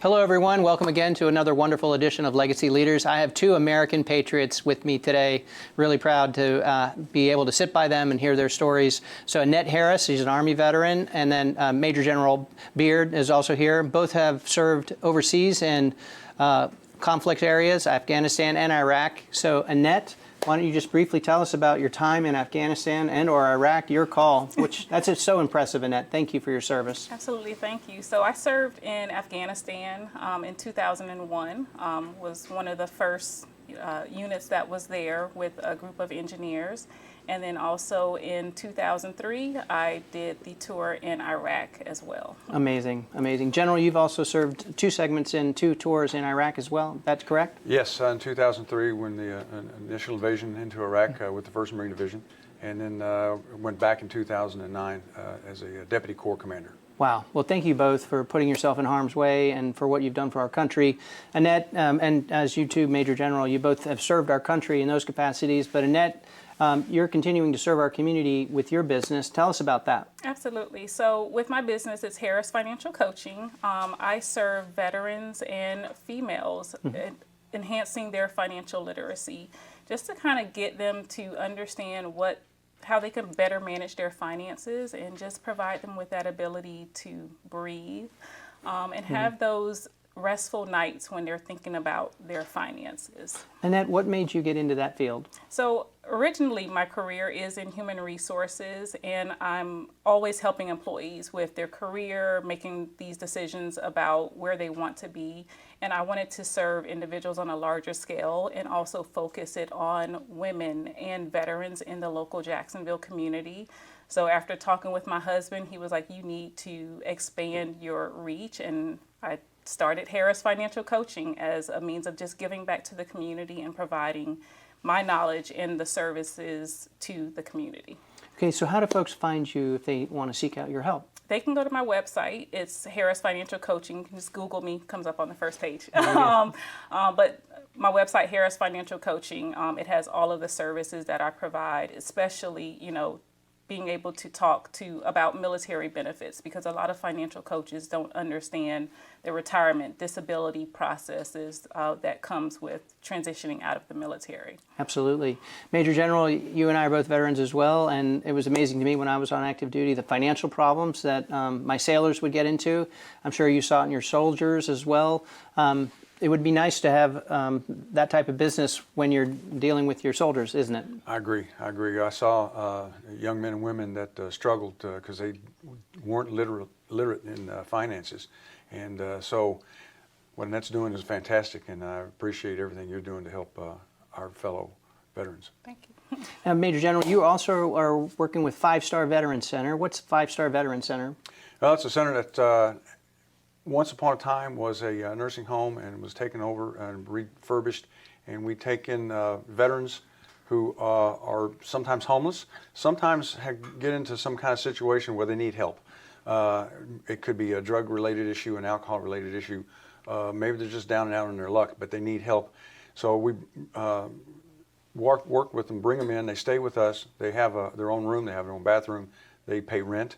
Hello, everyone. Welcome again to another wonderful edition of Legacy Leaders. I have two American patriots with me today. Really proud to be able to sit by them and hear their stories. So Annette Harris, she's an Army veteran, and then Major General Beard is also here. Both have served overseas in conflict areas, Afghanistan and Iraq. So Annette, why don't you just briefly tell us about your time in Afghanistan and or Iraq, your call, which that's just so impressive, Annette. Thank you for your service. Absolutely, thank you. So I served in Afghanistan in 2001, was one of the first units that was there with a group of engineers. And then also in 2003, I did the tour in Iraq as well. Amazing, amazing. General, you've also served two segments in two tours in Iraq as well. That's correct? Yes, in 2003 when the initial invasion into Iraq with the 1st Marine Division, and then went back in 2009 as a Deputy Corps Commander. Wow. Well, thank you both for putting yourself in harm's way and for what you've done for our country. Annette, and as you too, Major General, you both have served our country in those capacities, but Annette, you're continuing to serve our community with your business. Tell us about that. Absolutely. So with my business, it's Harris Financial Coaching. I serve veterans and females, enhancing their financial literacy, just to kind of get them to understand how they can better manage their finances and just provide them with that ability to breathe and have those restful nights when they're thinking about their finances. Annette, what made you get into that field? So originally my career is in human resources, and I'm always helping employees with their career, making these decisions about where they want to be. And I wanted to serve individuals on a larger scale and also focus it on women and veterans in the local Jacksonville community. So after talking with my husband, he was like, you need to expand your reach. And I started Harris Financial Coaching as a means of just giving back to the community and providing my knowledge and the services to the community. Okay, so how do folks find you if they want to seek out your help? They can go to my website. It's Harris Financial Coaching. You can just Google me, comes up on the first page. But my website, Harris Financial Coaching, it has all of the services that I provide, especially, being able to talk about military benefits, because a lot of financial coaches don't understand the retirement disability processes that comes with transitioning out of the military. Absolutely. Major General, you and I are both veterans as well, and it was amazing to me when I was on active duty, the financial problems that my sailors would get into. I'm sure you saw it in your soldiers as well. It would be nice to have that type of business when you're dealing with your soldiers, isn't it? I agree. I saw young men and women that struggled because they weren't literate in finances. And so what Annette's doing is fantastic, and I appreciate everything you're doing to help our fellow veterans. Thank you. Major General, you also are working with 5-Star Veteran Center. What's 5-Star Veteran Center? Well, it's a center that once upon a time was a nursing home and was taken over and refurbished, and we take in veterans who are sometimes homeless, sometimes get into some kind of situation where they need help. It could be a drug-related issue, an alcohol-related issue. Maybe they're just down and out on their luck, but they need help. So we work with them, bring them in, they stay with us, they have their own room, they have their own bathroom, they pay rent.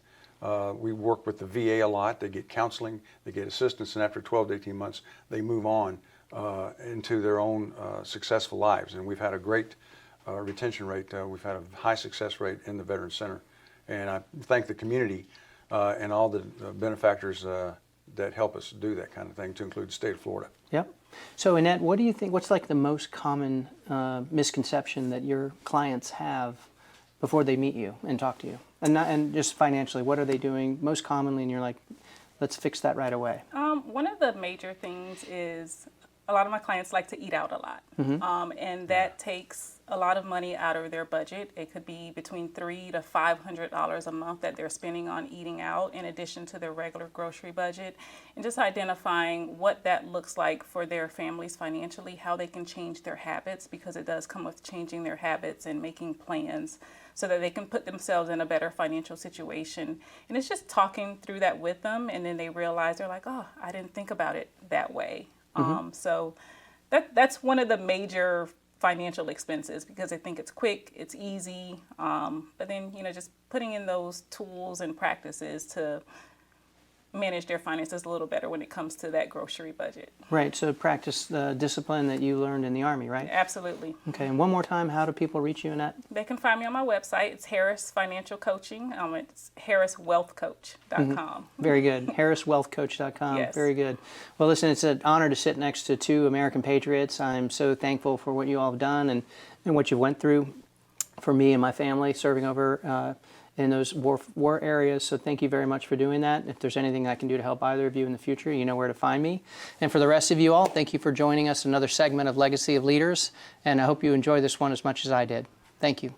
We work with the VA a lot. They get counseling, they get assistance, and after 12 to 18 months, they move on into their own successful lives. And we've had a great retention rate. We've had a high success rate in the Veteran Center. And I thank the community and all the benefactors that help us do that kind of thing, to include the state of Florida. Yep. So Annette, what do you think, what's like the most common misconception that your clients have before they meet you and talk to you? And just financially, what are they doing most commonly, and you're like, let's fix that right away? One of the major things is a lot of my clients like to eat out a lot, and that takes a lot of money out of their budget. It could be between $300 to $500 a month that they're spending on eating out, in addition to their regular grocery budget, and just identifying what that looks like for their families financially, how they can change their habits, because it does come with changing their habits and making plans so that they can put themselves in a better financial situation. And it's just talking through that with them, and then they realize, they're like, oh, I didn't think about it that way. So that's one of the major financial expenses, because they think it's quick, it's easy, but then just putting in those tools and practices to manage their finances a little better when it comes to that grocery budget. Right, so practice the discipline that you learned in the Army, right? Absolutely. Okay, and one more time, how do people reach you, Annette? They can find me on my website. It's Harris Financial Coaching. It's harriswealthcoach.com. Very good. harriswealthcoach.com. Yes. Very good. Well, listen, it's an honor to sit next to two American patriots. I'm so thankful for what you all have done and what you went through for me and my family serving over in those war areas. So thank you very much for doing that. If there's anything I can do to help either of you in the future, you know where to find me. And for the rest of you all, thank you for joining us in another segment of Legacy of Leaders. And I hope you enjoy this one as much as I did. Thank you.